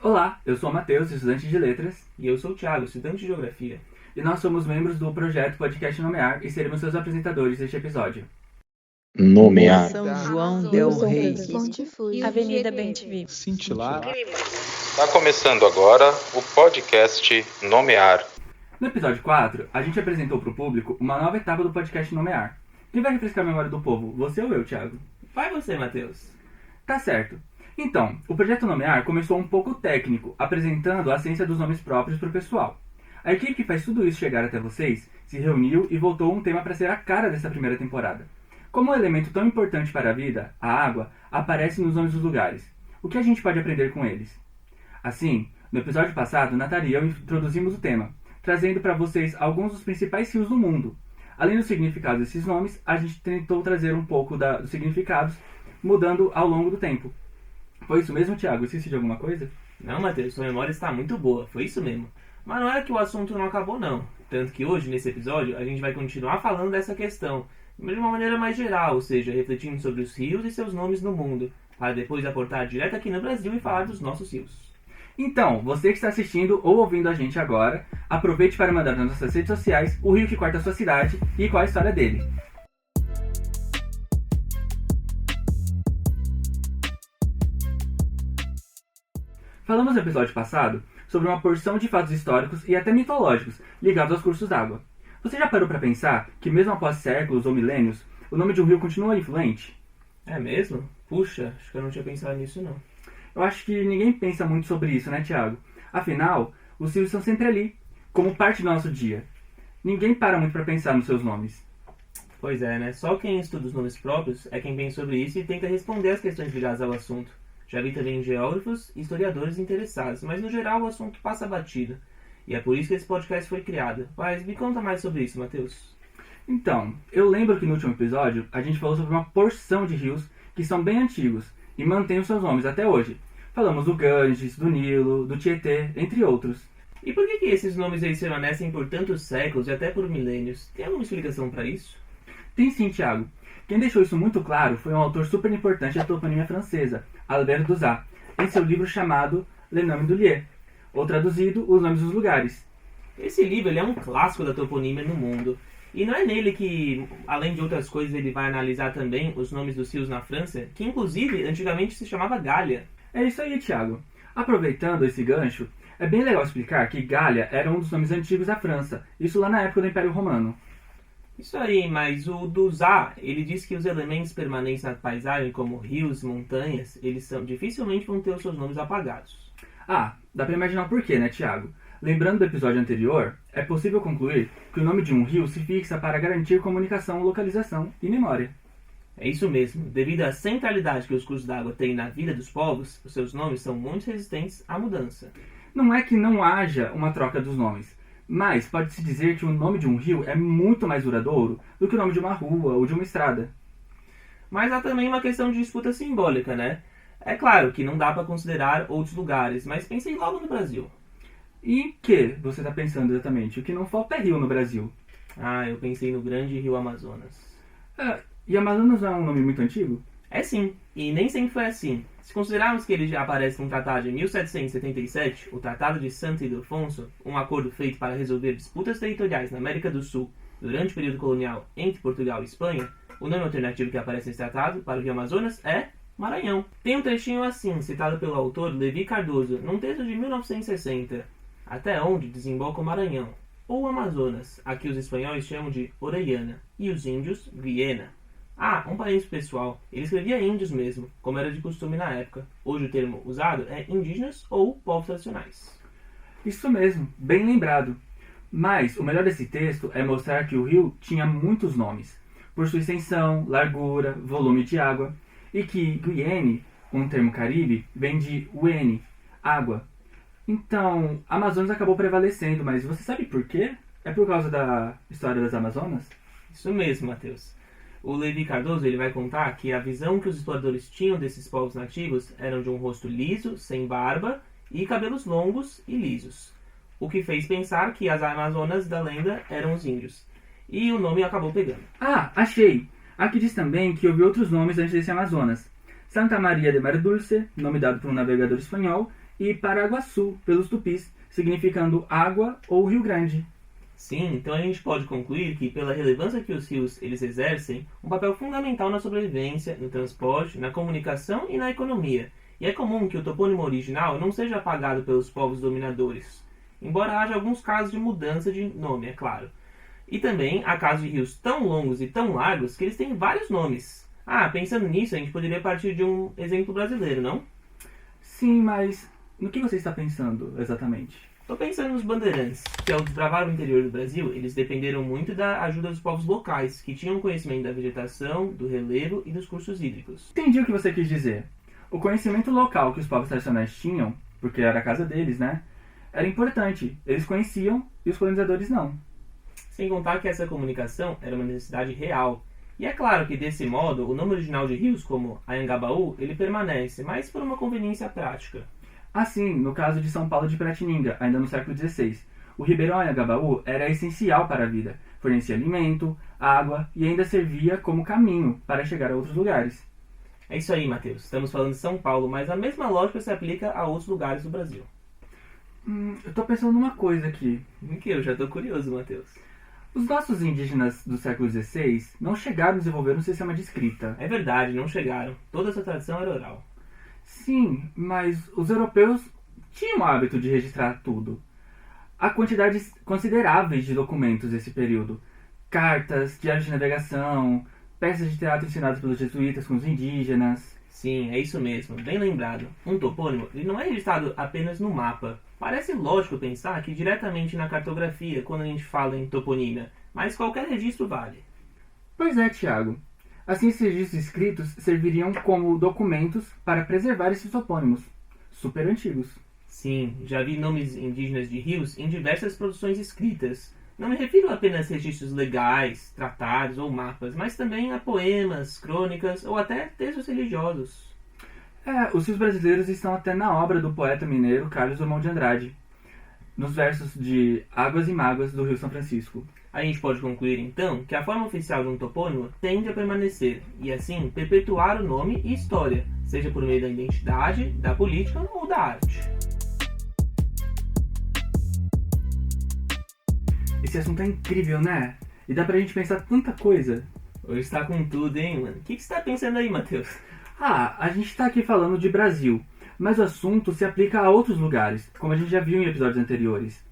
Olá, eu sou o Matheus, estudante de Letras. E eu sou o Thiago, estudante de Geografia. E nós somos membros do projeto Podcast Nomear e seremos seus apresentadores deste episódio. Nomear. São João del Rei, Avenida Bem-TV, Cintilar. Está começando agora o podcast Nomear. No episódio 4, a gente apresentou para o público uma nova etapa do podcast Nomear. Quem vai refrescar a memória do povo? Você ou eu, Thiago? Vai você, Matheus. Tá certo. Então, o projeto Nomear começou um pouco técnico, apresentando a ciência dos nomes próprios para o pessoal. A equipe que faz tudo isso chegar até vocês se reuniu e voltou um tema para ser a cara dessa primeira temporada. Como um elemento tão importante para a vida, a água, aparece nos nomes dos lugares. O que a gente pode aprender com eles? Assim, no episódio passado, Natália e eu introduzimos o tema, trazendo para vocês alguns dos principais rios do mundo. Além do significado desses nomes, a gente tentou trazer um pouco dos significados, mudando ao longo do tempo. Foi isso mesmo, Thiago? Esqueci de alguma coisa? Não, Matheus, sua memória está muito boa, foi isso mesmo. Mas não é que o assunto não acabou, não. Tanto que hoje, nesse episódio, a gente vai continuar falando dessa questão, mas de uma maneira mais geral, ou seja, refletindo sobre os rios e seus nomes no mundo, para depois aportar direto aqui no Brasil e falar dos nossos rios. Então, você que está assistindo ou ouvindo a gente agora, aproveite para mandar nas nossas redes sociais o rio que corta a sua cidade e qual a história dele. Falamos no episódio passado sobre uma porção de fatos históricos e até mitológicos ligados aos cursos d'água. Você já parou para pensar que mesmo após séculos ou milênios, o nome de um rio continua influente? É mesmo? Puxa, acho que eu não tinha pensado nisso, não. Eu acho que ninguém pensa muito sobre isso, né, Thiago? Afinal, os rios estão sempre ali, como parte do nosso dia. Ninguém para muito para pensar nos seus nomes. Pois é, né? Só quem estuda os nomes próprios é quem pensa sobre isso e tenta responder as questões ligadas ao assunto. Já vi também geógrafos e historiadores interessados, mas no geral o assunto passa batido. E é por isso que esse podcast foi criado. Mas me conta mais sobre isso, Matheus. Então, eu lembro que no último episódio a gente falou sobre uma porção de rios que são bem antigos e mantêm os seus nomes até hoje. Falamos do Ganges, do Nilo, do Tietê, entre outros. E por que esses nomes aí permanecem por tantos séculos e até por milênios? Tem alguma explicação para isso? Tem sim, Thiago. Quem deixou isso muito claro foi um autor super importante da toponímia francesa, Albert Dussat, em seu livro chamado Les Noms du Lieu, ou traduzido, Os Nomes dos Lugares. Esse livro ele é um clássico da toponímia no mundo. E não é nele que, além de outras coisas, ele vai analisar também os nomes dos rios na França, que inclusive antigamente se chamava Gália. É isso aí, Thiago. Aproveitando esse gancho, é bem legal explicar que Gália era um dos nomes antigos da França, isso lá na época do Império Romano. Isso aí, mas o Dussat, ele diz que os elementos permanentes na paisagem, como rios, montanhas, dificilmente vão ter os seus nomes apagados. Ah, dá pra imaginar o porquê, né, Thiago? Lembrando do episódio anterior, é possível concluir que o nome de um rio se fixa para garantir comunicação, localização e memória. É isso mesmo. Devido à centralidade que os cursos d'água têm na vida dos povos, os seus nomes são muito resistentes à mudança. Não é que não haja uma troca dos nomes, mas pode-se dizer que o nome de um rio é muito mais duradouro do que o nome de uma rua ou de uma estrada. Mas há também uma questão de disputa simbólica, né? É claro que não dá para considerar outros lugares, mas pensem logo no Brasil. E em que você está pensando exatamente? O que não falta é rio no Brasil. Ah, eu pensei no grande rio Amazonas. E Amazonas não é um nome muito antigo? É sim, e nem sempre foi assim. Se considerarmos que ele já aparece num tratado de 1777, o Tratado de Santo Ildefonso, um acordo feito para resolver disputas territoriais na América do Sul durante o período colonial entre Portugal e Espanha, o nome alternativo que aparece nesse tratado para o rio Amazonas é Maranhão. Tem um trechinho assim, citado pelo autor Levi Cardoso, num texto de 1960, até onde desemboca o Maranhão, ou Amazonas, a que os espanhóis chamam de Orellana, e os índios, Guiena. Ah, um parênteses pessoal, ele escrevia índios mesmo, como era de costume na época. Hoje o termo usado é indígenas ou povos tradicionais. Isso mesmo, bem lembrado. Mas o melhor desse texto é mostrar que o rio tinha muitos nomes, por sua extensão, largura, volume de água, e que Guiene, um termo caribe, vem de uene, água. Então, Amazonas acabou prevalecendo, mas você sabe por quê? É por causa da história das Amazonas? Isso mesmo, Matheus. O Levi Cardoso ele vai contar que a visão que os exploradores tinham desses povos nativos eram de um rosto liso, sem barba e cabelos longos e lisos, o que fez pensar que as Amazonas da lenda eram os índios. E o nome acabou pegando. Ah, achei! Aqui diz também que houve outros nomes antes desse Amazonas. Santa Maria de Mar Dulce, nome dado por um navegador espanhol, e Paraguaçu, pelos tupis, significando água ou Rio Grande. Sim, então a gente pode concluir que, pela relevância que os rios eles exercem, um papel fundamental na sobrevivência, no transporte, na comunicação e na economia. E é comum que o topônimo original não seja apagado pelos povos dominadores, embora haja alguns casos de mudança de nome, é claro. E também há casos de rios tão longos e tão largos que eles têm vários nomes. Pensando nisso, a gente poderia partir de um exemplo brasileiro, não? Sim, mas no que você está pensando exatamente? Estou pensando nos bandeirantes, que ao desbravar o interior do Brasil, eles dependeram muito da ajuda dos povos locais, que tinham conhecimento da vegetação, do relevo e dos cursos hídricos. Entendi o que você quis dizer. O conhecimento local que os povos tradicionais tinham, porque era a casa deles, né? Era importante. Eles conheciam e os colonizadores não. Sem contar que essa comunicação era uma necessidade real. E é claro que, desse modo, o nome original de rios, como Anhangabaú, ele permanece, mas por uma conveniência prática. Assim, no caso de São Paulo de Piratininga, ainda no século XVI, o Ribeirão Anhangabaú era essencial para a vida. Fornecia alimento, água e ainda servia como caminho para chegar a outros lugares. É isso aí, Matheus. Estamos falando de São Paulo, mas a mesma lógica se aplica a outros lugares do Brasil. Eu tô pensando numa coisa aqui. Que eu já tô curioso, Matheus. Os nossos indígenas do século XVI não chegaram a desenvolver um sistema de escrita. É verdade, não chegaram. Toda essa tradição era oral. Sim, mas os europeus tinham o hábito de registrar tudo. Há quantidades consideráveis de documentos desse período. Cartas, diários de navegação, peças de teatro ensinadas pelos jesuítas com os indígenas. Sim, é isso mesmo, bem lembrado. Um topônimo ele não é registrado apenas no mapa. Parece lógico pensar que diretamente na cartografia quando a gente fala em toponímia, mas qualquer registro vale. Pois é, Tiago. Assim, esses registros escritos serviriam como documentos para preservar esses topônimos, super antigos. Sim, já vi nomes indígenas de rios em diversas produções escritas. Não me refiro apenas a registros legais, tratados ou mapas, mas também a poemas, crônicas ou até textos religiosos. Os rios brasileiros estão até na obra do poeta mineiro Carlos Drummond de Andrade, nos versos de Águas e Mágoas do Rio São Francisco. A gente pode concluir, então, que a forma oficial de um topônimo tende a permanecer e, assim, perpetuar o nome e história, seja por meio da identidade, da política ou da arte. Esse assunto é incrível, né? E dá pra gente pensar tanta coisa. Hoje está com tudo, hein, mano? O que você tá pensando aí, Matheus? A gente tá aqui falando de Brasil, mas o assunto se aplica a outros lugares, como a gente já viu em episódios anteriores.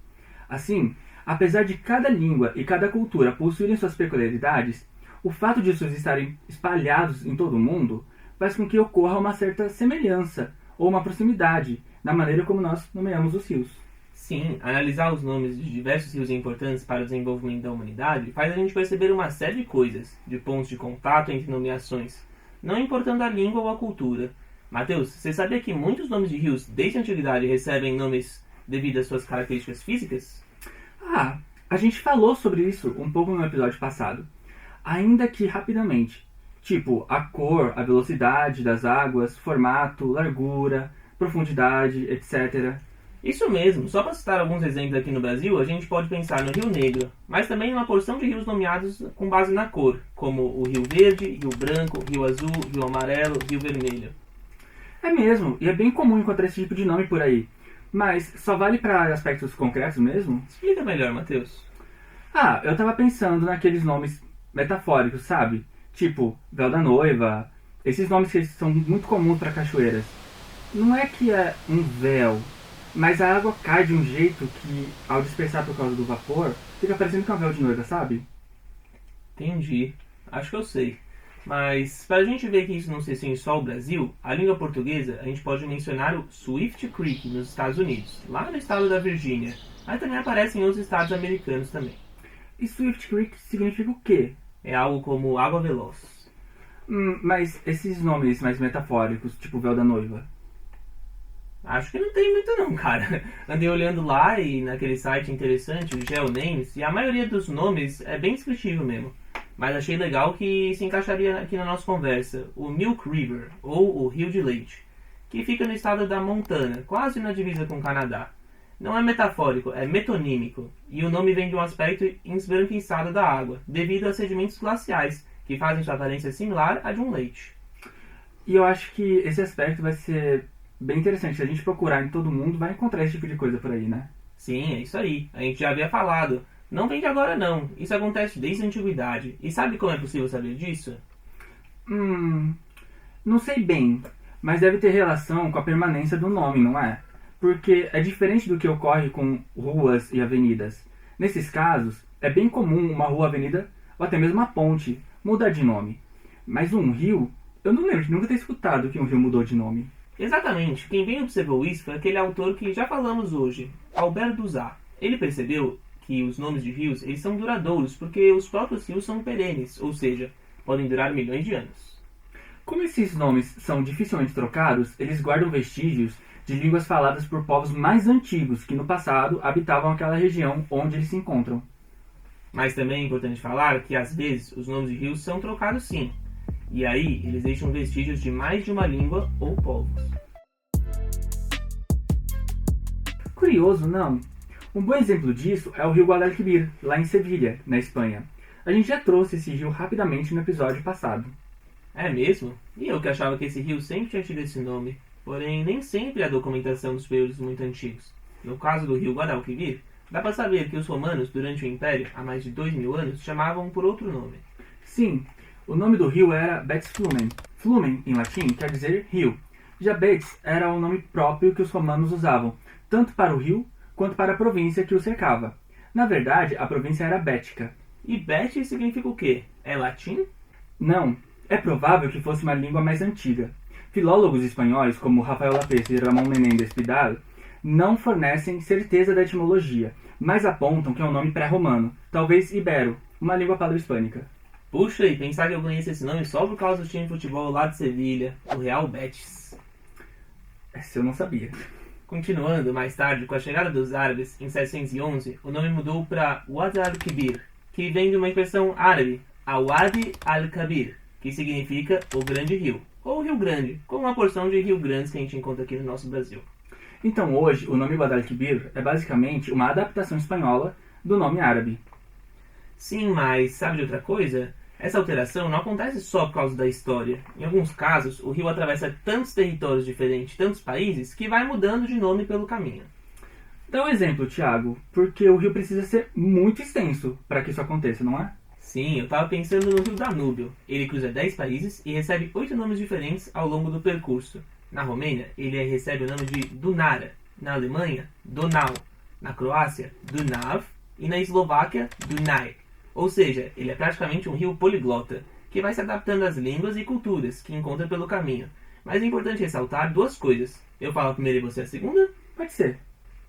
Assim, apesar de cada língua e cada cultura possuírem suas peculiaridades, o fato de seus estarem espalhados em todo o mundo faz com que ocorra uma certa semelhança ou uma proximidade na maneira como nós nomeamos os rios. Sim, analisar os nomes de diversos rios importantes para o desenvolvimento da humanidade faz a gente perceber uma série de coisas, de pontos de contato entre nomeações, não importando a língua ou a cultura. Matheus, você sabia que muitos nomes de rios desde a antiguidade recebem nomes devido às suas características físicas? A gente falou sobre isso um pouco no episódio passado, ainda que rapidamente. Tipo, a cor, a velocidade das águas, formato, largura, profundidade, etc. Isso mesmo, só para citar alguns exemplos aqui no Brasil, a gente pode pensar no Rio Negro, mas também em uma porção de rios nomeados com base na cor, como o Rio Verde, Rio Branco, Rio Azul, Rio Amarelo, Rio Vermelho. É mesmo, e é bem comum encontrar esse tipo de nome por aí. Mas só vale para aspectos concretos mesmo? Explica melhor, Matheus. Eu tava pensando naqueles nomes metafóricos, sabe? Tipo, Véu da Noiva, esses nomes que são muito comuns para cachoeiras. Não é que é um véu, mas a água cai de um jeito que, ao dispersar por causa do vapor, fica parecendo que é um véu de noiva, sabe? Entendi. Acho que eu sei. Mas, para a gente ver que isso não se restringe só ao Brasil, a língua portuguesa, a gente pode mencionar o Swift Creek nos Estados Unidos, lá no estado da Virgínia. Mas também aparece em outros estados americanos também. E Swift Creek significa o quê? É algo como água veloz. Mas esses nomes mais metafóricos, tipo Véu da Noiva? Acho que não tem muito não, cara. Andei olhando lá e naquele site interessante, o GeoNames, e a maioria dos nomes é bem descritivo mesmo. Mas achei legal que se encaixaria aqui na nossa conversa, o Milk River, ou o Rio de Leite, que fica no estado da Montana, quase na divisa com o Canadá. Não é metafórico, é metonímico, e o nome vem de um aspecto esbranquiçado da água, devido a sedimentos glaciais, que fazem sua aparência similar à de um leite. E eu acho que esse aspecto vai ser bem interessante. Se a gente procurar em todo mundo, vai encontrar esse tipo de coisa por aí, né? Sim, é isso aí. A gente já havia falado. Não vem de agora não. Isso acontece desde a antiguidade. E sabe como é possível saber disso? Não sei bem, mas deve ter relação com a permanência do nome, não é? Porque é diferente do que ocorre com ruas e avenidas. Nesses casos, é bem comum uma rua, avenida ou até mesmo uma ponte mudar de nome. Mas um rio, eu não lembro de nunca ter escutado que um rio mudou de nome. Exatamente. Quem bem observou isso foi aquele autor que já falamos hoje, Albert Dussart. Ele percebeu que os nomes de rios eles são duradouros porque os próprios rios são perenes, ou seja, podem durar milhões de anos. Como esses nomes são dificilmente trocados, eles guardam vestígios de línguas faladas por povos mais antigos que no passado habitavam aquela região onde eles se encontram. Mas também é importante falar que às vezes os nomes de rios são trocados sim. E aí eles deixam vestígios de mais de uma língua ou povos. Curioso, não? Um bom exemplo disso é o rio Guadalquivir, lá em Sevilha, na Espanha. A gente já trouxe esse rio rapidamente no episódio passado. É mesmo? E eu que achava que esse rio sempre tinha tido esse nome. Porém, nem sempre há documentação dos períodos muito antigos. No caso do rio Guadalquivir, dá para saber que os romanos, durante o Império, há mais de 2000 anos, chamavam por outro nome. Sim, o nome do rio era Betis Flumen. Flumen, em latim, quer dizer rio. Já Betis era o nome próprio que os romanos usavam, tanto para o rio quanto para a província que o cercava. Na verdade, a província era bética. E Betis significa o quê? É latim? Não, é provável que fosse uma língua mais antiga. Filólogos espanhóis, como Rafael Lapez e Ramón Menéndez Pidal, não fornecem certeza da etimologia, mas apontam que é um nome pré-romano, talvez ibero, uma língua palo-hispânica. Puxa, e pensar que eu conheço esse nome só por causa do time de futebol lá de Sevilha, o Real Betis. Essa eu não sabia. Continuando, mais tarde, com a chegada dos árabes, em 711, o nome mudou para Wad al-Kibir, que vem de uma expressão árabe, Awadi al-Kabir, que significa o Grande Rio, ou Rio Grande, com uma porção de rio grandes que a gente encontra aqui no nosso Brasil. Então hoje, o nome Guadalquivir é basicamente uma adaptação espanhola do nome árabe. Sim, mas sabe de outra coisa? Essa alteração não acontece só por causa da história. Em alguns casos, o rio atravessa tantos territórios diferentes, tantos países, que vai mudando de nome pelo caminho. Dá um exemplo, Thiago, porque o rio precisa ser muito extenso para que isso aconteça, não é? Sim, eu estava pensando no rio Danúbio. Ele cruza 10 países e recebe 8 nomes diferentes ao longo do percurso. Na Romênia, ele recebe o nome de Dunara. Na Alemanha, Donau. Na Croácia, Dunav. E na Eslováquia, Dunaj. Ou seja, ele é praticamente um rio poliglota, que vai se adaptando às línguas e culturas que encontra pelo caminho. Mas é importante ressaltar duas coisas. Eu falo a primeira e você a segunda? Pode ser.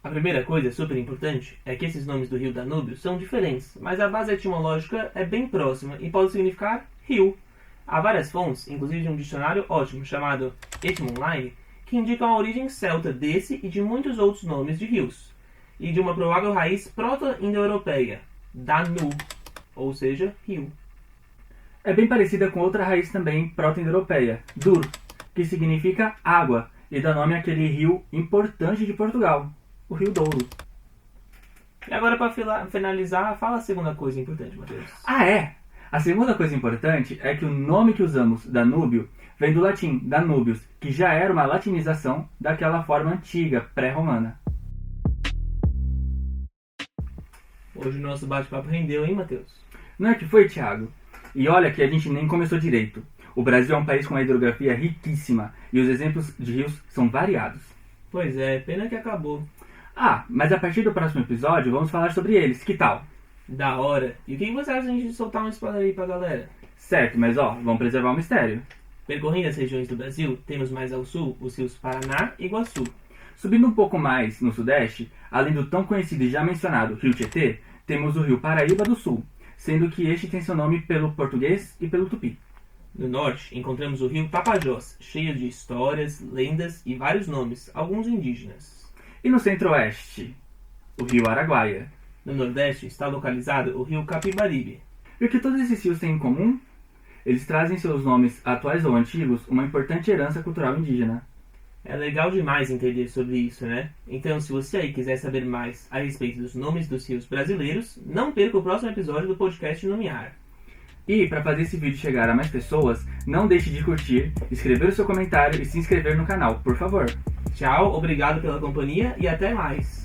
A primeira coisa super importante é que esses nomes do rio Danúbio são diferentes, mas a base etimológica é bem próxima e pode significar rio. Há várias fontes, inclusive de um dicionário ótimo chamado Etymonline, que indicam a origem celta desse e de muitos outros nomes de rios, e de uma provável raiz proto-indo-europeia, Danu, ou seja, rio. É bem parecida com outra raiz também proto-indo-europeia, Dur, que significa água, e dá nome àquele rio importante de Portugal, o Rio Douro. E agora, para finalizar, fala a segunda coisa importante, Matheus. Ah, é! A segunda coisa importante é que o nome que usamos, Danúbio, vem do latim Danubius, que já era uma latinização daquela forma antiga, pré-romana. Hoje o nosso bate-papo rendeu, hein, Matheus? Não é que foi, Thiago? E olha que a gente nem começou direito. O Brasil é um país com uma hidrografia riquíssima e os exemplos de rios são variados. Pois é, pena que acabou. Ah, mas a partir do próximo episódio vamos falar sobre eles, que tal? Da hora. E o que você acha de a gente soltar um spoiler aí pra galera? Certo, mas vamos preservar o mistério. Percorrendo as regiões do Brasil, temos mais ao sul os rios Paraná e Iguaçu. Subindo um pouco mais no sudeste, além do tão conhecido e já mencionado Rio Tietê, temos o Rio Paraíba do Sul, sendo que este tem seu nome pelo português e pelo tupi. No norte, encontramos o rio Tapajós, cheio de histórias, lendas e vários nomes, alguns indígenas. E no centro-oeste, o Rio Araguaia. No nordeste está localizado o rio Capibaribe. E o que todos esses rios têm em comum? Eles trazem seus nomes atuais ou antigos uma importante herança cultural indígena. É legal demais entender sobre isso, né? Então, se você aí quiser saber mais a respeito dos nomes dos rios brasileiros, não perca o próximo episódio do podcast Nomear. E, para fazer esse vídeo chegar a mais pessoas, não deixe de curtir, escrever o seu comentário e se inscrever no canal, por favor. Tchau, obrigado pela companhia e até mais.